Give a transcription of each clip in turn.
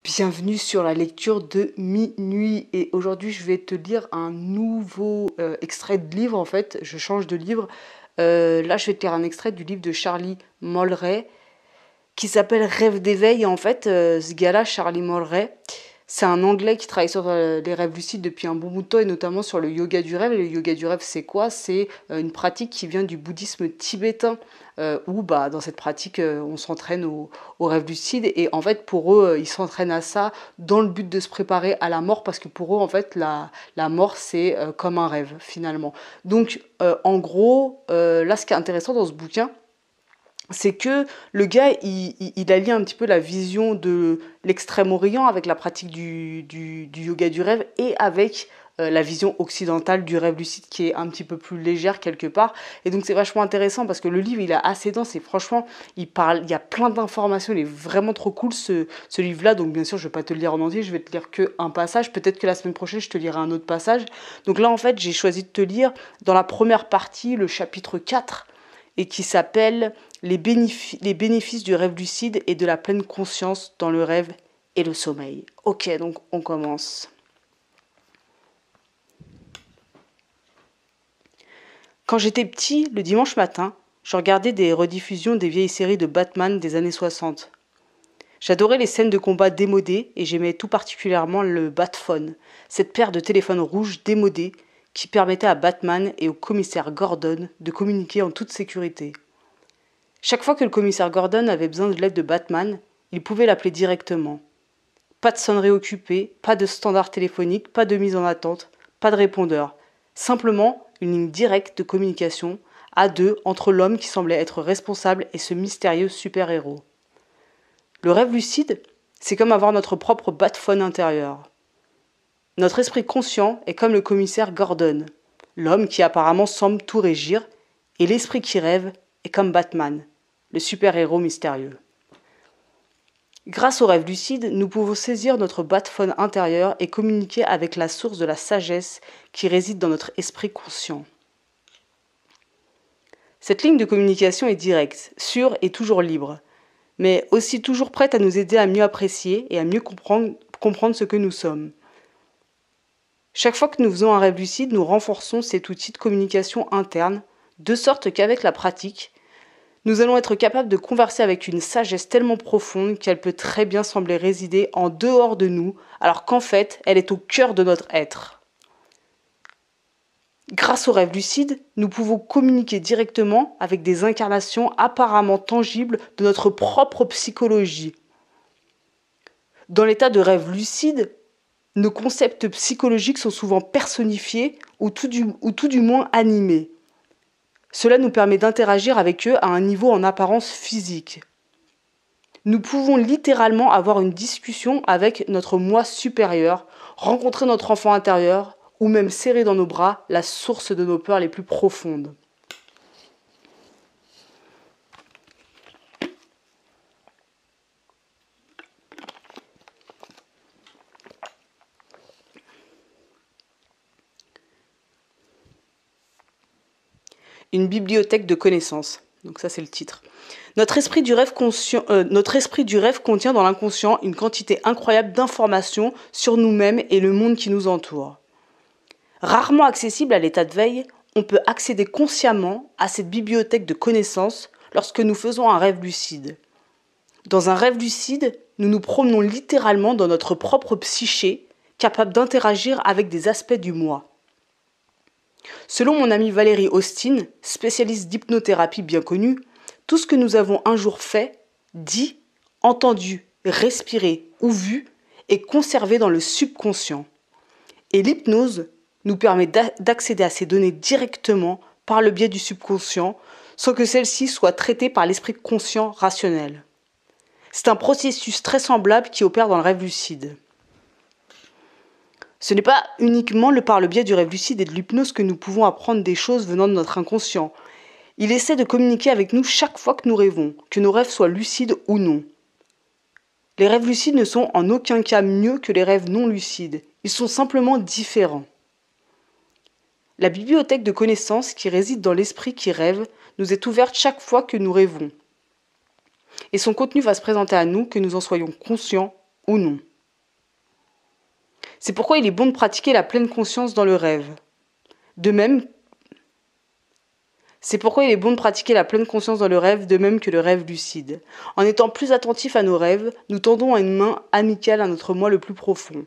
Bienvenue sur la lecture de minuit et aujourd'hui je vais te lire un nouveau extrait de livre en fait, je change de livre. Là je vais te lire un extrait du livre de Charlie Mollray qui s'appelle Rêve d'éveil. En fait ce gars-là, Charlie Mollray, c'est un Anglais qui travaille sur les rêves lucides depuis un bon bout de temps et notamment sur le yoga du rêve. Et le yoga du rêve, c'est quoi? C'est une pratique qui vient du bouddhisme tibétain où dans cette pratique, on s'entraîne au rêve lucide. Et en fait, pour eux, ils s'entraînent à ça dans le but de se préparer à la mort parce que pour eux, en fait, la mort, c'est comme un rêve finalement. Donc, en gros, là, ce qui est intéressant dans ce bouquin, c'est que le gars, il allie un petit peu la vision de l'extrême-orient avec la pratique du yoga du rêve et avec la vision occidentale du rêve lucide qui est un petit peu plus légère quelque part. Et donc c'est vachement intéressant parce que le livre, il est assez dense et franchement, il y a plein d'informations, il est vraiment trop cool ce livre-là. Donc bien sûr, je vais pas te le lire en entier, je vais te lire que un passage. Peut-être que la semaine prochaine, je te lirai un autre passage. Donc là, en fait, j'ai choisi de te lire dans la première partie, le chapitre 4, et qui s'appelle les bénéfices du rêve lucide et de la pleine conscience dans le rêve et le sommeil. Ok, donc on commence. Quand j'étais petit, le dimanche matin, je regardais des rediffusions des vieilles séries de Batman des années 60. J'adorais les scènes de combat démodées et j'aimais tout particulièrement le Batphone, cette paire de téléphones rouges démodés qui permettait à Batman et au commissaire Gordon de communiquer en toute sécurité. Chaque fois que le commissaire Gordon avait besoin de l'aide de Batman, il pouvait l'appeler directement. Pas de sonnerie occupée, pas de standard téléphonique, pas de mise en attente, pas de répondeur. Simplement une ligne directe de communication à deux entre l'homme qui semblait être responsable et ce mystérieux super-héros. Le rêve lucide, c'est comme avoir notre propre Batphone intérieur. Notre esprit conscient est comme le commissaire Gordon, l'homme qui apparemment semble tout régir, et l'esprit qui rêve est comme Batman, le super-héros mystérieux. Grâce au rêve lucide, nous pouvons saisir notre Batphone intérieur et communiquer avec la source de la sagesse qui réside dans notre esprit conscient. Cette ligne de communication est directe, sûre et toujours libre, mais aussi toujours prête à nous aider à mieux apprécier et à mieux comprendre ce que nous sommes. Chaque fois que nous faisons un rêve lucide, nous renforçons cet outil de communication interne, de sorte qu'avec la pratique, nous allons être capables de converser avec une sagesse tellement profonde qu'elle peut très bien sembler résider en dehors de nous, alors qu'en fait, elle est au cœur de notre être. Grâce au rêve lucide, nous pouvons communiquer directement avec des incarnations apparemment tangibles de notre propre psychologie. Dans l'état de rêve lucide, nos concepts psychologiques sont souvent personnifiés ou tout du moins animés. Cela nous permet d'interagir avec eux à un niveau en apparence physique. Nous pouvons littéralement avoir une discussion avec notre moi supérieur, rencontrer notre enfant intérieur ou même serrer dans nos bras la source de nos peurs les plus profondes. Une bibliothèque de connaissances. Donc ça, c'est le titre. Notre esprit du rêve contient dans l'inconscient une quantité incroyable d'informations sur nous-mêmes et le monde qui nous entoure. Rarement accessible à l'état de veille, on peut accéder consciemment à cette bibliothèque de connaissances lorsque nous faisons un rêve lucide. Dans un rêve lucide, nous nous promenons littéralement dans notre propre psyché, capable d'interagir avec des aspects du moi. Selon mon amie Valérie Austin, spécialiste d'hypnothérapie bien connue, tout ce que nous avons un jour fait, dit, entendu, respiré ou vu est conservé dans le subconscient. Et l'hypnose nous permet d'accéder à ces données directement par le biais du subconscient sans que celles-ci soient traitées par l'esprit conscient rationnel. C'est un processus très semblable qui opère dans le rêve lucide. Ce n'est pas uniquement par le biais du rêve lucide et de l'hypnose que nous pouvons apprendre des choses venant de notre inconscient. Il essaie de communiquer avec nous chaque fois que nous rêvons, que nos rêves soient lucides ou non. Les rêves lucides ne sont en aucun cas mieux que les rêves non lucides. Ils sont simplement différents. La bibliothèque de connaissances qui réside dans l'esprit qui rêve nous est ouverte chaque fois que nous rêvons. Et son contenu va se présenter à nous, que nous en soyons conscients ou non. C'est pourquoi il est bon de pratiquer la pleine conscience dans le rêve. De même, c'est pourquoi il est bon de pratiquer la pleine conscience dans le rêve, de même que le rêve lucide. En étant plus attentifs à nos rêves, nous tendons à une main amicale à notre moi le plus profond.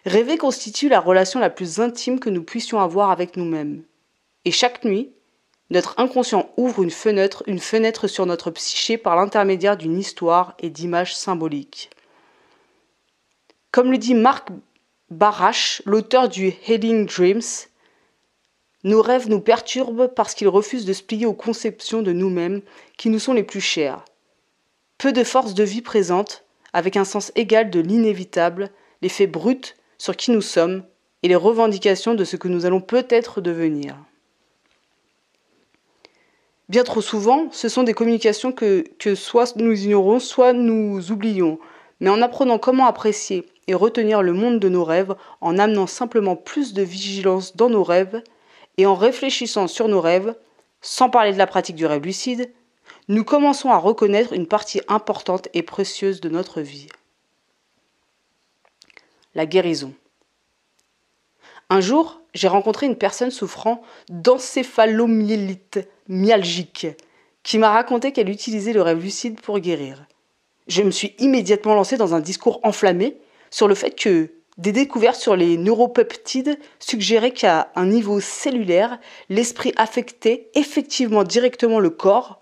Rêver constitue la relation la plus intime que nous puissions avoir avec nous-mêmes. Et chaque nuit, notre inconscient ouvre une fenêtre sur notre psyché par l'intermédiaire d'une histoire et d'images symboliques. Comme le dit Marc Barash, l'auteur du Healing Dreams, nos rêves nous perturbent parce qu'ils refusent de se plier aux conceptions de nous-mêmes qui nous sont les plus chères. Peu de force de vie présente, avec un sens égal de l'inévitable, les faits bruts sur qui nous sommes et les revendications de ce que nous allons peut-être devenir. Bien trop souvent, ce sont des communications que soit nous ignorons, soit nous oublions. Mais en apprenant comment apprécier et retenir le monde de nos rêves, en amenant simplement plus de vigilance dans nos rêves, et en réfléchissant sur nos rêves, sans parler de la pratique du rêve lucide, nous commençons à reconnaître une partie importante et précieuse de notre vie. La guérison. Un jour, j'ai rencontré une personne souffrant d'encéphalomyélite myalgique qui m'a raconté qu'elle utilisait le rêve lucide pour guérir. Je me suis immédiatement lancée dans un discours enflammé sur le fait que des découvertes sur les neuropeptides suggéraient qu'à un niveau cellulaire, l'esprit affectait effectivement directement le corps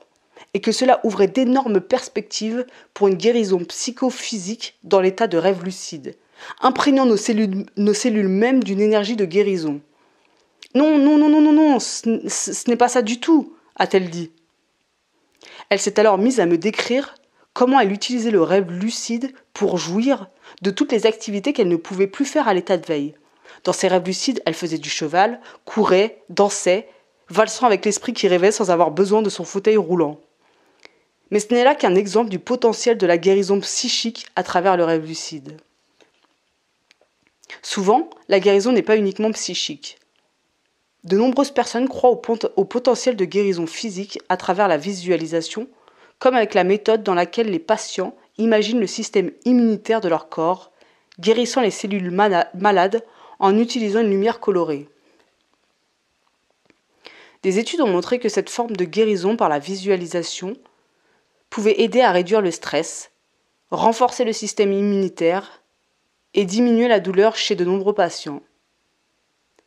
et que cela ouvrait d'énormes perspectives pour une guérison psychophysique dans l'état de rêve lucide, imprégnant nos cellules mêmes d'une énergie de guérison. Non, ce n'est pas ça du tout, a-t-elle dit. Elle s'est alors mise à me décrire comment elle utilisait le rêve lucide pour jouir de toutes les activités qu'elle ne pouvait plus faire à l'état de veille. Dans ses rêves lucides, elle faisait du cheval, courait, dansait, valsant avec l'esprit qui rêvait sans avoir besoin de son fauteuil roulant. Mais ce n'est là qu'un exemple du potentiel de la guérison psychique à travers le rêve lucide. Souvent, la guérison n'est pas uniquement psychique. De nombreuses personnes croient au potentiel de guérison physique à travers la visualisation, comme avec la méthode dans laquelle les patients imaginent le système immunitaire de leur corps, guérissant les cellules malades en utilisant une lumière colorée. Des études ont montré que cette forme de guérison par la visualisation pouvait aider à réduire le stress, renforcer le système immunitaire et diminuer la douleur chez de nombreux patients.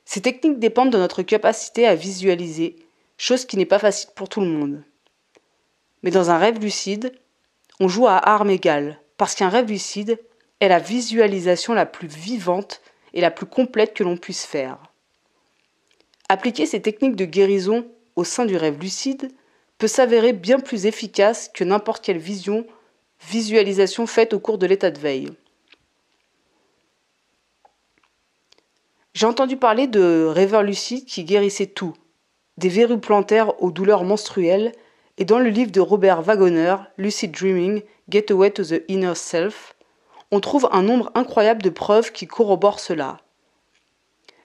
Ces techniques dépendent de notre capacité à visualiser, chose qui n'est pas facile pour tout le monde. Mais dans un rêve lucide, on joue à armes égales, parce qu'un rêve lucide est la visualisation la plus vivante et la plus complète que l'on puisse faire. Appliquer ces techniques de guérison au sein du rêve lucide peut s'avérer bien plus efficace que n'importe quelle visualisation faite au cours de l'état de veille. J'ai entendu parler de rêveurs lucides qui guérissaient tout, des verrues plantaires aux douleurs menstruelles, et dans le livre de Robert Waggoner, Lucid Dreaming, Gateway to the Inner Self, on trouve un nombre incroyable de preuves qui corroborent cela.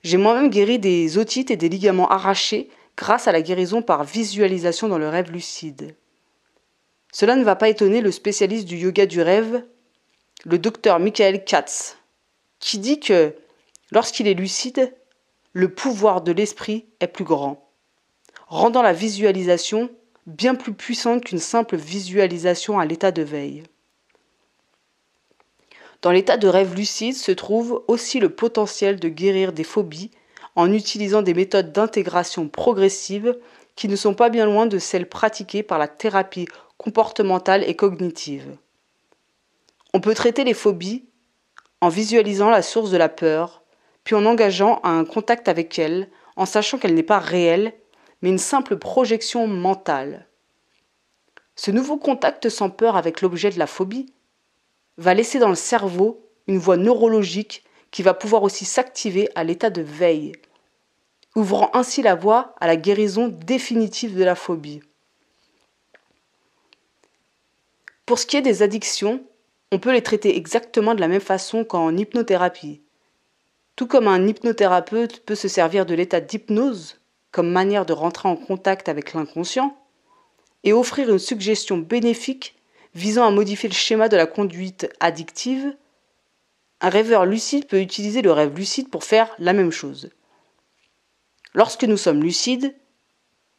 J'ai moi-même guéri des otites et des ligaments arrachés grâce à la guérison par visualisation dans le rêve lucide. Cela ne va pas étonner le spécialiste du yoga du rêve, le docteur Michael Katz, qui dit que lorsqu'il est lucide, le pouvoir de l'esprit est plus grand, rendant la visualisation bien plus puissante qu'une simple visualisation à l'état de veille. Dans l'état de rêve lucide se trouve aussi le potentiel de guérir des phobies en utilisant des méthodes d'intégration progressive qui ne sont pas bien loin de celles pratiquées par la thérapie comportementale et cognitive. On peut traiter les phobies en visualisant la source de la peur, puis en engageant un contact avec elle, en sachant qu'elle n'est pas réelle, mais une simple projection mentale. Ce nouveau contact sans peur avec l'objet de la phobie va laisser dans le cerveau une voie neurologique qui va pouvoir aussi s'activer à l'état de veille, ouvrant ainsi la voie à la guérison définitive de la phobie. Pour ce qui est des addictions, on peut les traiter exactement de la même façon qu'en hypnothérapie. Tout comme un hypnothérapeute peut se servir de l'état d'hypnose comme manière de rentrer en contact avec l'inconscient et offrir une suggestion bénéfique visant à modifier le schéma de la conduite addictive, Un rêveur lucide peut utiliser le rêve lucide pour faire la même chose. Lorsque nous sommes lucides,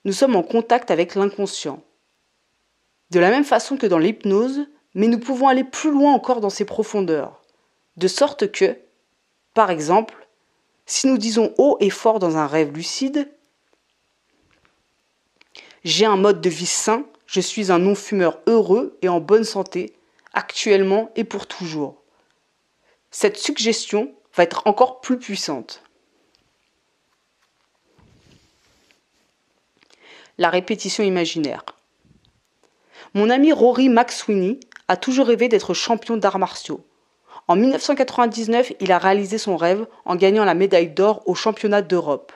nous sommes en contact avec l'inconscient. De la même façon que dans l'hypnose, mais nous pouvons aller plus loin encore dans ses profondeurs. De sorte que, par exemple, si nous disons haut et fort dans un rêve lucide, j'ai un mode de vie sain, je suis un non-fumeur heureux et en bonne santé, actuellement et pour toujours. Cette suggestion va être encore plus puissante. La répétition imaginaire. Mon ami Rory McSweeney a toujours rêvé d'être champion d'arts martiaux. En 1999, il a réalisé son rêve en gagnant la médaille d'or au championnat d'Europe.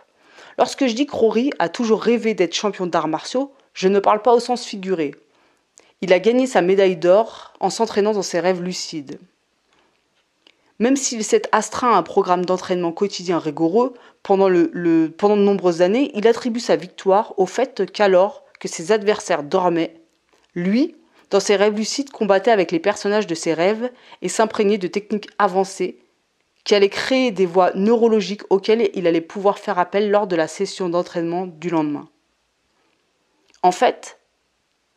Lorsque je dis que Rory a toujours rêvé d'être champion d'arts martiaux, je ne parle pas au sens figuré. Il a gagné sa médaille d'or en s'entraînant dans ses rêves lucides. Même s'il s'est astreint à un programme d'entraînement quotidien rigoureux, pendant de nombreuses années, il attribue sa victoire au fait qu'alors que ses adversaires dormaient, lui, dans ses rêves lucides, combattait avec les personnages de ses rêves et s'imprégnait de techniques avancées qui allaient créer des voies neurologiques auxquelles il allait pouvoir faire appel lors de la session d'entraînement du lendemain. En fait,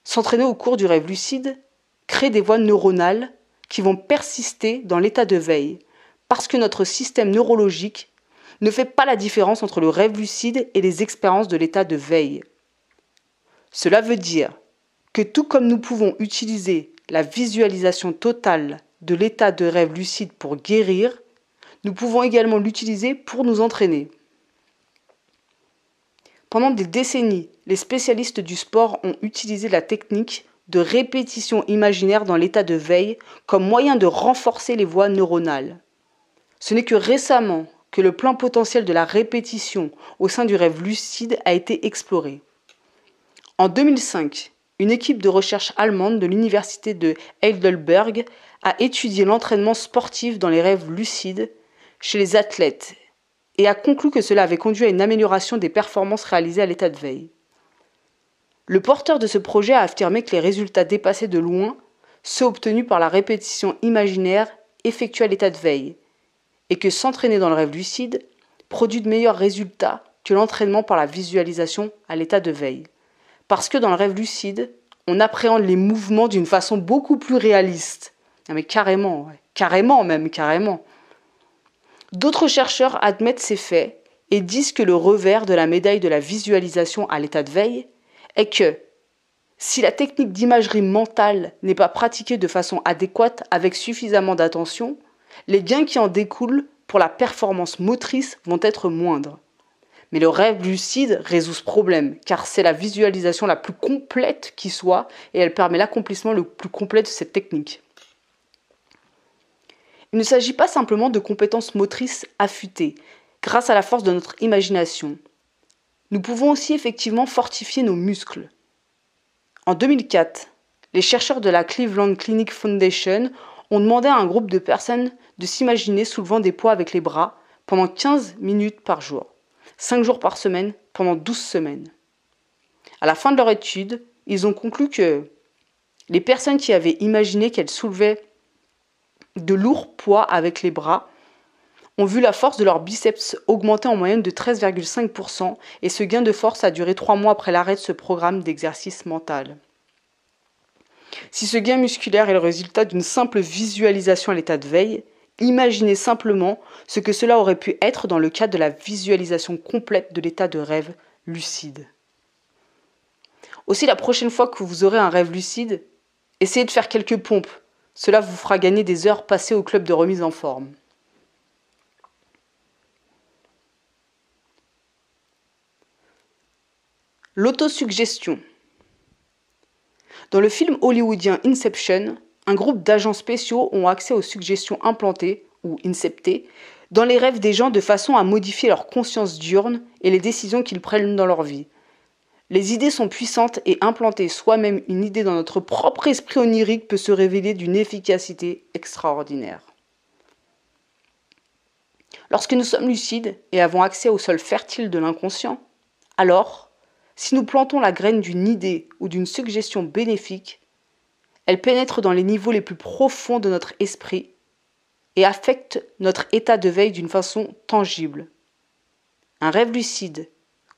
s'entraîner au cours du rêve lucide crée des voies neuronales qui vont persister dans l'état de veille, parce que notre système neurologique ne fait pas la différence entre le rêve lucide et les expériences de l'état de veille. Cela veut dire que tout comme nous pouvons utiliser la visualisation totale de l'état de rêve lucide pour guérir, nous pouvons également l'utiliser pour nous entraîner. Pendant des décennies, les spécialistes du sport ont utilisé la technique de répétition imaginaire dans l'état de veille comme moyen de renforcer les voies neuronales. Ce n'est que récemment que le plein potentiel de la répétition au sein du rêve lucide a été exploré. En 2005, une équipe de recherche allemande de l'université de Heidelberg a étudié l'entraînement sportif dans les rêves lucides chez les athlètes et a conclu que cela avait conduit à une amélioration des performances réalisées à l'état de veille. Le porteur de ce projet a affirmé que les résultats dépassaient de loin ceux obtenus par la répétition imaginaire effectuée à l'état de veille, et que s'entraîner dans le rêve lucide produit de meilleurs résultats que l'entraînement par la visualisation à l'état de veille. Parce que dans le rêve lucide, on appréhende les mouvements d'une façon beaucoup plus réaliste. Non mais carrément. D'autres chercheurs admettent ces faits et disent que le revers de la médaille de la visualisation à l'état de veille est que, si la technique d'imagerie mentale n'est pas pratiquée de façon adéquate avec suffisamment d'attention, les gains qui en découlent pour la performance motrice vont être moindres. Mais le rêve lucide résout ce problème, car c'est la visualisation la plus complète qui soit, et elle permet l'accomplissement le plus complet de cette technique. Il ne s'agit pas simplement de compétences motrices affûtées, grâce à la force de notre imagination. Nous pouvons aussi effectivement fortifier nos muscles. En 2004, les chercheurs de la Cleveland Clinic Foundation ont demandé à un groupe de personnes de s'imaginer soulevant des poids avec les bras pendant 15 minutes par jour, 5 jours par semaine pendant 12 semaines. À la fin de leur étude, ils ont conclu que les personnes qui avaient imaginé qu'elles soulevaient de lourds poids avec les bras ont vu la force de leurs biceps augmenter en moyenne de 13,5% et ce gain de force a duré 3 mois après l'arrêt de ce programme d'exercice mental. Si ce gain musculaire est le résultat d'une simple visualisation à l'état de veille, imaginez simplement ce que cela aurait pu être dans le cadre de la visualisation complète de l'état de rêve lucide. Aussi, la prochaine fois que vous aurez un rêve lucide, essayez de faire quelques pompes. Cela vous fera gagner des heures passées au club de remise en forme. L'autosuggestion. Dans le film hollywoodien Inception, un groupe d'agents spéciaux ont accès aux suggestions implantées, ou inceptées, dans les rêves des gens de façon à modifier leur conscience diurne et les décisions qu'ils prennent dans leur vie. Les idées sont puissantes et implanter soi-même une idée dans notre propre esprit onirique peut se révéler d'une efficacité extraordinaire. Lorsque nous sommes lucides et avons accès au sol fertile de l'inconscient, alors, si nous plantons la graine d'une idée ou d'une suggestion bénéfique, elle pénètre dans les niveaux les plus profonds de notre esprit et affectent notre état de veille d'une façon tangible. Un rêve lucide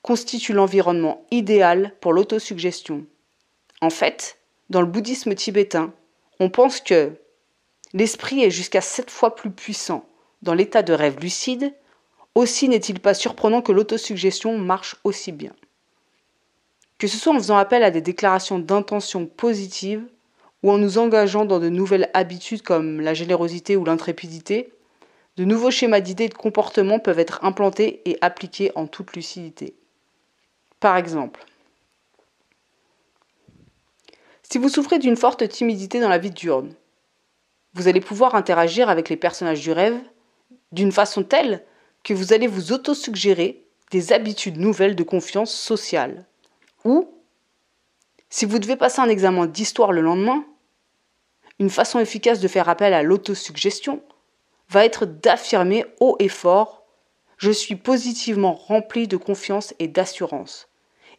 constitue l'environnement idéal pour l'autosuggestion. En fait, dans le bouddhisme tibétain, on pense que l'esprit est jusqu'à 7 fois plus puissant dans l'état de rêve lucide. Aussi n'est-il pas surprenant que l'autosuggestion marche aussi bien. Que ce soit en faisant appel à des déclarations d'intention positives ou en nous engageant dans de nouvelles habitudes comme la générosité ou l'intrépidité, de nouveaux schémas d'idées et de comportements peuvent être implantés et appliqués en toute lucidité. Par exemple, si vous souffrez d'une forte timidité dans la vie diurne, vous allez pouvoir interagir avec les personnages du rêve d'une façon telle que vous allez vous autosuggérer des habitudes nouvelles de confiance sociale. Ou, si vous devez passer un examen d'histoire le lendemain, une façon efficace de faire appel à l'autosuggestion va être d'affirmer haut et fort « Je suis positivement rempli de confiance et d'assurance,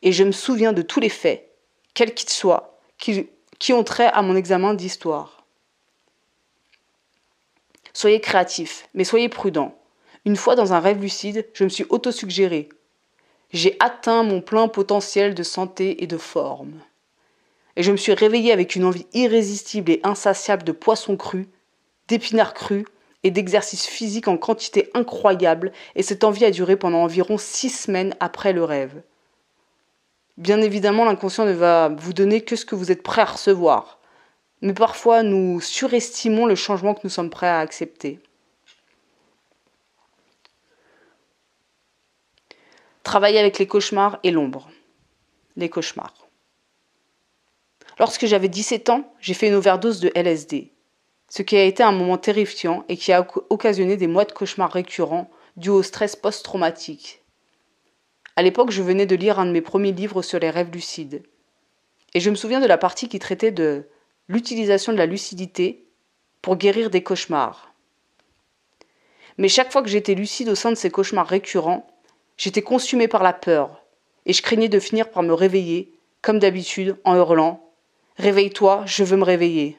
et je me souviens de tous les faits, quels qu'ils soient, qui ont trait à mon examen d'histoire. » Soyez créatifs, mais soyez prudents. Une fois dans un rêve lucide, je me suis autosuggéré. J'ai atteint mon plein potentiel de santé et de forme. Et je me suis réveillé avec une envie irrésistible et insatiable de poissons crus, d'épinards crus et d'exercices physiques en quantité incroyable, et cette envie a duré pendant environ 6 semaines après le rêve. Bien évidemment, l'inconscient ne va vous donner que ce que vous êtes prêt à recevoir, mais parfois nous surestimons le changement que nous sommes prêts à accepter. Travailler avec les cauchemars et l'ombre. Les cauchemars. Lorsque j'avais 17 ans, j'ai fait une overdose de LSD, ce qui a été un moment terrifiant et qui a occasionné des mois de cauchemars récurrents dus au stress post-traumatique. À l'époque, je venais de lire un de mes premiers livres sur les rêves lucides. Et je me souviens de la partie qui traitait de l'utilisation de la lucidité pour guérir des cauchemars. Mais chaque fois que j'étais lucide au sein de ces cauchemars récurrents, j'étais consumée par la peur et je craignais de finir par me réveiller, comme d'habitude, en hurlant « Réveille-toi, je veux me réveiller ».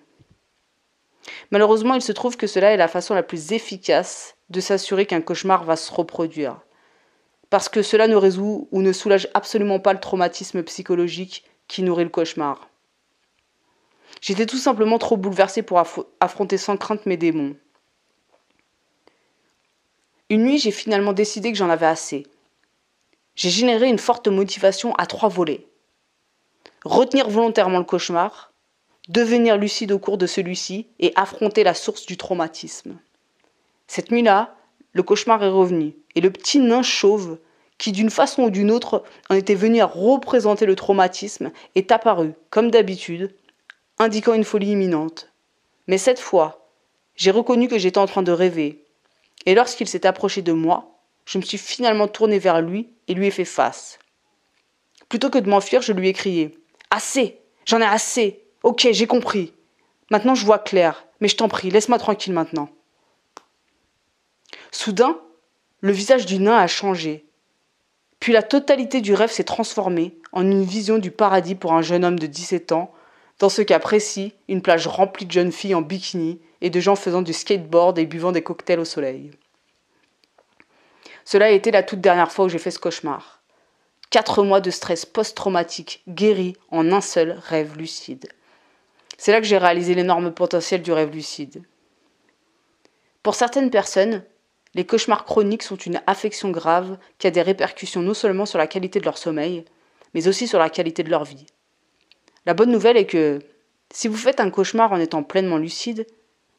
Malheureusement, il se trouve que cela est la façon la plus efficace de s'assurer qu'un cauchemar va se reproduire. Parce que cela ne résout ou ne soulage absolument pas le traumatisme psychologique qui nourrit le cauchemar. J'étais tout simplement trop bouleversée pour affronter sans crainte mes démons. Une nuit, j'ai finalement décidé que j'en avais assez. J'ai généré une forte motivation à 3 volets. Retenir volontairement le cauchemar, devenir lucide au cours de celui-ci et affronter la source du traumatisme. Cette nuit-là, le cauchemar est revenu et le petit nain chauve, qui d'une façon ou d'une autre en était venu à représenter le traumatisme, est apparu, comme d'habitude, indiquant une folie imminente. Mais cette fois, j'ai reconnu que j'étais en train de rêver, et lorsqu'il s'est approché de moi, je me suis finalement tournée vers lui et lui ai fait face. Plutôt que de m'enfuir, je lui ai crié « Assez! J'en ai assez! Ok, j'ai compris. Maintenant je vois clair, mais je t'en prie, laisse-moi tranquille maintenant. » Soudain, le visage du nain a changé. Puis la totalité du rêve s'est transformée en une vision du paradis pour un jeune homme de 17 ans, dans ce cas précis, une plage remplie de jeunes filles en bikini et de gens faisant du skateboard et buvant des cocktails au soleil. Cela a été la toute dernière fois où j'ai fait ce cauchemar. 4 mois de stress post-traumatique guéris en un seul rêve lucide. C'est là que j'ai réalisé l'énorme potentiel du rêve lucide. Pour certaines personnes, les cauchemars chroniques sont une affection grave qui a des répercussions non seulement sur la qualité de leur sommeil, mais aussi sur la qualité de leur vie. La bonne nouvelle est que, si vous faites un cauchemar en étant pleinement lucide,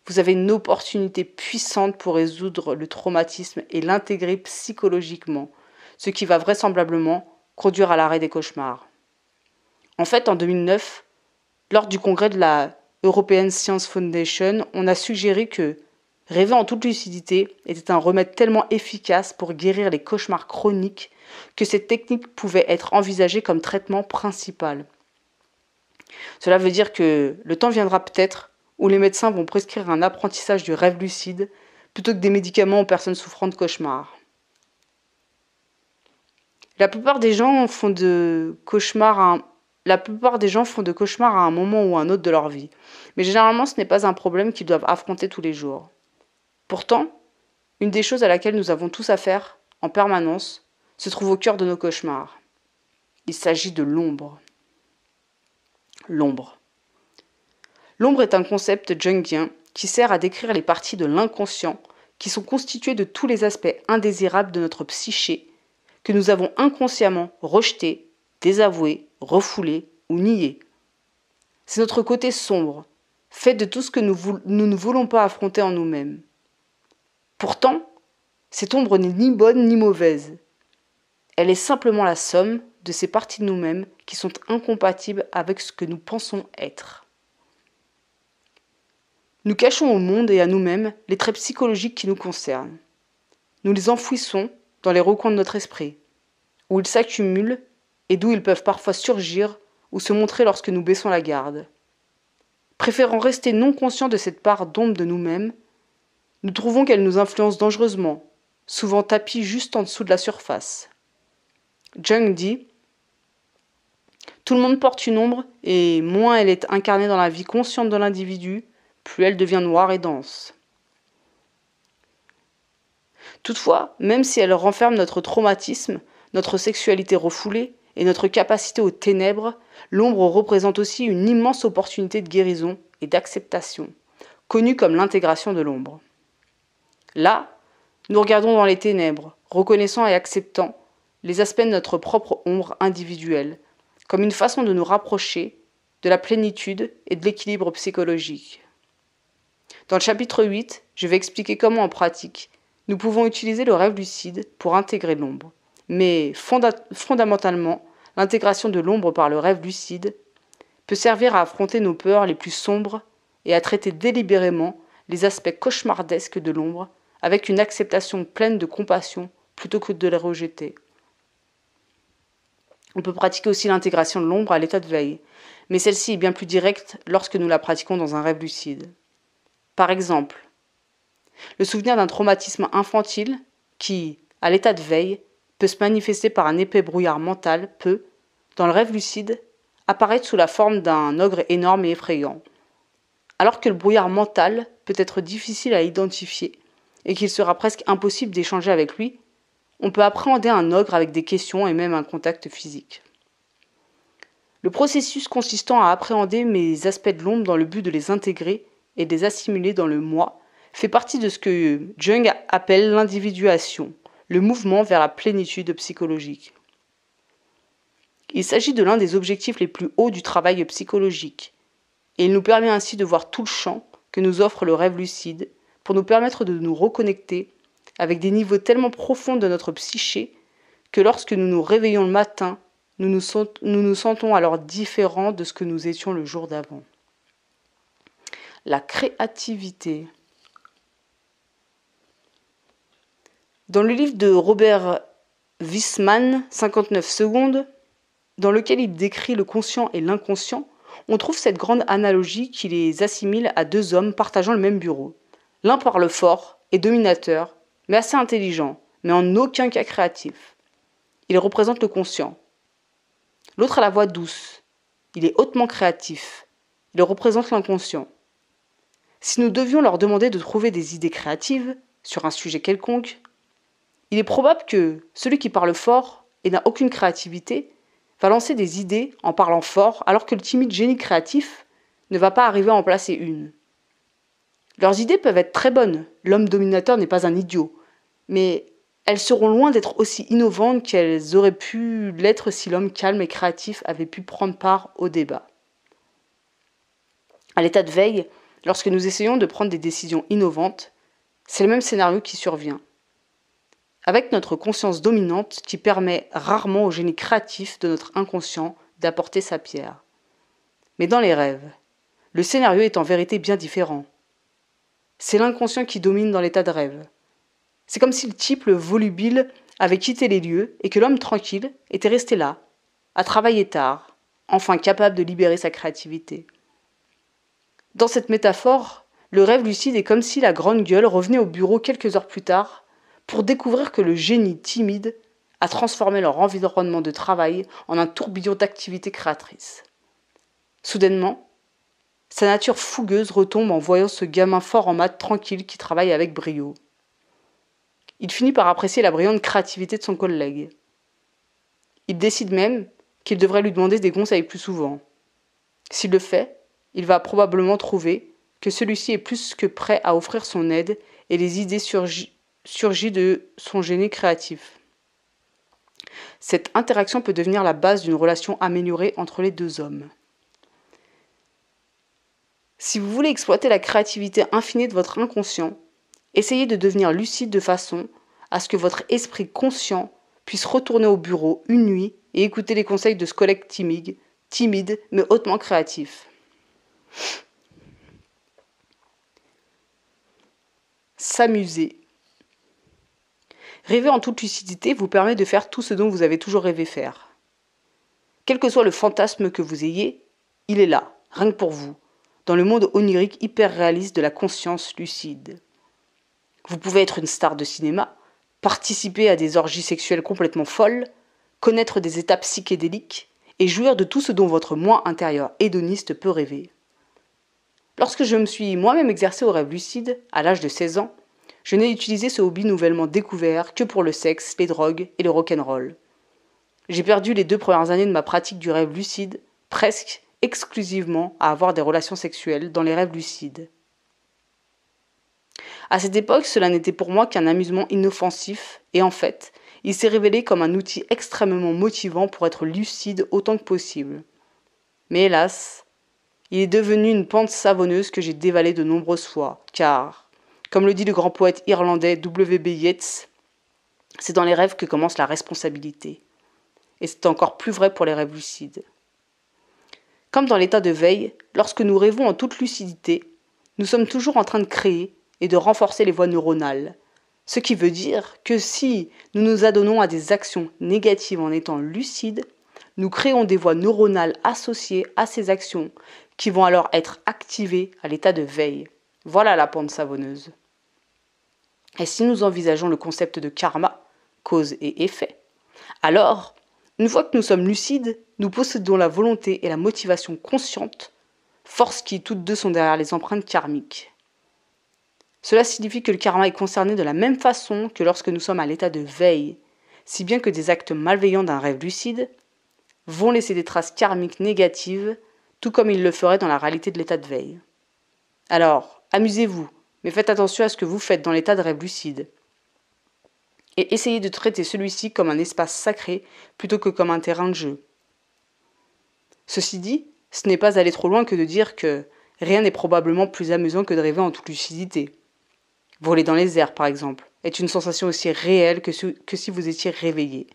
vous avez une opportunité puissante pour résoudre le traumatisme et l'intégrer psychologiquement, ce qui va vraisemblablement conduire à l'arrêt des cauchemars. En fait, en 2009, lors du congrès de la European Science Foundation, on a suggéré que rêver en toute lucidité était un remède tellement efficace pour guérir les cauchemars chroniques que cette technique pouvait être envisagée comme traitement principal. Cela veut dire que le temps viendra peut-être où les médecins vont prescrire un apprentissage du rêve lucide plutôt que des médicaments aux personnes souffrant de cauchemars. La plupart des gens font de cauchemars à un moment ou à un autre de leur vie. Mais généralement, ce n'est pas un problème qu'ils doivent affronter tous les jours. Pourtant, une des choses à laquelle nous avons tous affaire, en permanence, se trouve au cœur de nos cauchemars. Il s'agit de l'ombre. L'ombre. L'ombre est un concept jungien qui sert à décrire les parties de l'inconscient qui sont constituées de tous les aspects indésirables de notre psyché que nous avons inconsciemment rejetés, désavoués, refoulés ou niés. C'est notre côté sombre, fait de tout ce que nous ne voulons pas affronter en nous-mêmes. Pourtant, cette ombre n'est ni bonne ni mauvaise. Elle est simplement la somme de ces parties de nous-mêmes qui sont incompatibles avec ce que nous pensons être. Nous cachons au monde et à nous-mêmes les traits psychologiques qui nous concernent. Nous les enfouissons dans les recoins de notre esprit, où ils s'accumulent et d'où ils peuvent parfois surgir ou se montrer lorsque nous baissons la garde. Préférant rester non conscients de cette part d'ombre de nous-mêmes, nous trouvons qu'elle nous influence dangereusement, souvent tapie juste en dessous de la surface. Jung dit « Tout le monde porte une ombre et moins elle est incarnée dans la vie consciente de l'individu, plus elle devient noire et dense. » Toutefois, même si elle renferme notre traumatisme, notre sexualité refoulée et notre capacité aux ténèbres, l'ombre représente aussi une immense opportunité de guérison et d'acceptation, connue comme l'intégration de l'ombre. Là, nous regardons dans les ténèbres, reconnaissant et acceptant les aspects de notre propre ombre individuelle, comme une façon de nous rapprocher de la plénitude et de l'équilibre psychologique. Dans le chapitre 8, je vais expliquer comment en pratique, nous pouvons utiliser le rêve lucide pour intégrer l'ombre. Mais fondamentalement, l'intégration de l'ombre par le rêve lucide peut servir à affronter nos peurs les plus sombres et à traiter délibérément les aspects cauchemardesques de l'ombre avec une acceptation pleine de compassion plutôt que de les rejeter. On peut pratiquer aussi l'intégration de l'ombre à l'état de veille, mais celle-ci est bien plus directe lorsque nous la pratiquons dans un rêve lucide. Par exemple, le souvenir d'un traumatisme infantile qui, à l'état de veille, peut se manifester par un épais brouillard mental peut, dans le rêve lucide, apparaître sous la forme d'un ogre énorme et effrayant. Alors que le brouillard mental peut être difficile à identifier et qu'il sera presque impossible d'échanger avec lui, on peut appréhender un ogre avec des questions et même un contact physique. Le processus consistant à appréhender mes aspects de l'ombre dans le but de les intégrer et de les assimiler dans le moi fait partie de ce que Jung appelle l'individuation, le mouvement vers la plénitude psychologique. Il s'agit de l'un des objectifs les plus hauts du travail psychologique, et il nous permet ainsi de voir tout le champ que nous offre le rêve lucide pour nous permettre de nous reconnecter avec des niveaux tellement profonds de notre psyché que lorsque nous nous réveillons le matin, nous nous sentons alors différents de ce que nous étions le jour d'avant. La créativité. Dans le livre de Robert Wiesmann, 59 secondes, dans lequel il décrit le conscient et l'inconscient, on trouve cette grande analogie qui les assimile à deux hommes partageant le même bureau. L'un parle fort et dominateur, mais assez intelligent, mais en aucun cas créatif. Il représente le conscient. L'autre a la voix douce. Il est hautement créatif. Il représente l'inconscient. Si nous devions leur demander de trouver des idées créatives sur un sujet quelconque, il est probable que celui qui parle fort et n'a aucune créativité va lancer des idées en parlant fort, alors que le timide génie créatif ne va pas arriver à en placer une. Leurs idées peuvent être très bonnes, l'homme dominateur n'est pas un idiot, mais elles seront loin d'être aussi innovantes qu'elles auraient pu l'être si l'homme calme et créatif avait pu prendre part au débat. À l'état de veille, lorsque nous essayons de prendre des décisions innovantes, c'est le même scénario qui survient. Avec notre conscience dominante qui permet rarement au génie créatif de notre inconscient d'apporter sa pierre. Mais dans les rêves, le scénario est en vérité bien différent. C'est l'inconscient qui domine dans l'état de rêve. C'est comme si le type, le volubile, avait quitté les lieux et que l'homme tranquille était resté là, à travailler tard, enfin capable de libérer sa créativité. Dans cette métaphore, le rêve lucide est comme si la grande gueule revenait au bureau quelques heures plus tard pour découvrir que le génie timide a transformé leur environnement de travail en un tourbillon d'activités créatrices. Soudainement, Sa nature fougueuse retombe en voyant ce gamin fort en maths tranquille qui travaille avec brio. Il finit par apprécier la brillante créativité de son collègue. Il décide même qu'il devrait lui demander des conseils plus souvent. S'il le fait, il va probablement trouver que celui-ci est plus que prêt à offrir son aide et les idées surgissent de son génie créatif. Cette interaction peut devenir la base d'une relation améliorée entre les deux hommes. Si vous voulez exploiter la créativité infinie de votre inconscient, essayez de devenir lucide de façon à ce que votre esprit conscient puisse retourner au bureau une nuit et écouter les conseils de ce collègue timide mais hautement créatif. S'amuser. Rêver en toute lucidité vous permet de faire tout ce dont vous avez toujours rêvé faire. Quel que soit le fantasme que vous ayez, il est là, rien que pour vous, dans le monde onirique hyper réaliste de la conscience lucide. Vous pouvez être une star de cinéma, participer à des orgies sexuelles complètement folles, connaître des étapes psychédéliques et jouir de tout ce dont votre moi intérieur hédoniste peut rêver. Lorsque je me suis moi-même exercée au rêve lucide, à l'âge de 16 ans, je n'ai utilisé ce hobby nouvellement découvert que pour le sexe, les drogues et le rock'n'roll. J'ai perdu les 2 premières années de ma pratique du rêve lucide, presque exclusivement à avoir des relations sexuelles dans les rêves lucides. À cette époque, cela n'était pour moi qu'un amusement inoffensif et en fait, il s'est révélé comme un outil extrêmement motivant pour être lucide autant que possible. Mais hélas, il est devenu une pente savonneuse que j'ai dévalée de nombreuses fois, car, comme le dit le grand poète irlandais W.B. Yeats, c'est dans les rêves que commence la responsabilité. Et c'est encore plus vrai pour les rêves lucides. Comme dans l'état de veille, lorsque nous rêvons en toute lucidité, nous sommes toujours en train de créer et de renforcer les voies neuronales. Ce qui veut dire que si nous nous adonnons à des actions négatives en étant lucides, nous créons des voies neuronales associées à ces actions qui vont alors être activées à l'état de veille. Voilà la pente savonneuse. Et si nous envisageons le concept de karma, cause et effet, alors, une fois que nous sommes lucides, nous possédons la volonté et la motivation consciente, forces qui toutes deux sont derrière les empreintes karmiques. Cela signifie que le karma est concerné de la même façon que lorsque nous sommes à l'état de veille, si bien que des actes malveillants d'un rêve lucide vont laisser des traces karmiques négatives, tout comme ils le feraient dans la réalité de l'état de veille. Alors, amusez-vous, mais faites attention à ce que vous faites dans l'état de rêve lucide. Et essayez de traiter celui-ci comme un espace sacré plutôt que comme un terrain de jeu. Ceci dit, ce n'est pas aller trop loin que de dire que rien n'est probablement plus amusant que de rêver en toute lucidité. Voler dans les airs, par exemple, est une sensation aussi réelle que si vous étiez réveillé.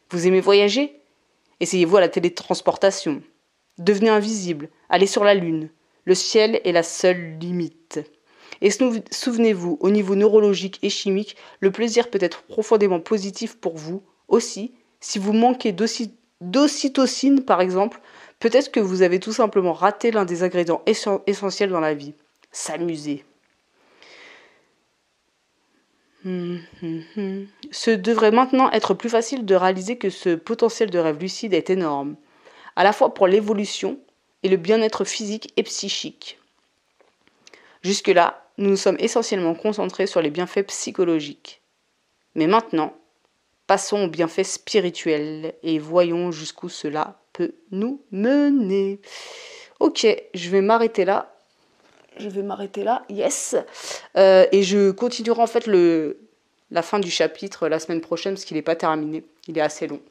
Vous aimez voyager ? Essayez-vous à la télétransportation. Devenez invisible, allez sur la Lune. Le ciel est la seule limite. Et souvenez-vous, au niveau neurologique et chimique, le plaisir peut être profondément positif pour vous. Aussi, si vous manquez d'ocytocine, par exemple, peut-être que vous avez tout simplement raté l'un des ingrédients essentiels dans la vie. S'amuser. Ce devrait maintenant être plus facile de réaliser que ce potentiel de rêve lucide est énorme, à la fois pour l'évolution et le bien-être physique et psychique. Jusque-là, nous nous sommes essentiellement concentrés sur les bienfaits psychologiques. Mais maintenant, passons aux bienfaits spirituels et voyons jusqu'où cela peut nous mener. Ok, je vais m'arrêter là, yes. Et je continuerai en fait la fin du chapitre la semaine prochaine parce qu'il n'est pas terminé, il est assez long.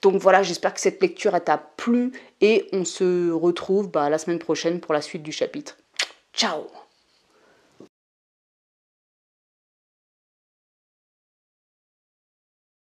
Donc voilà, j'espère que cette lecture t'a plu et on se retrouve la semaine prochaine pour la suite du chapitre. Ciao!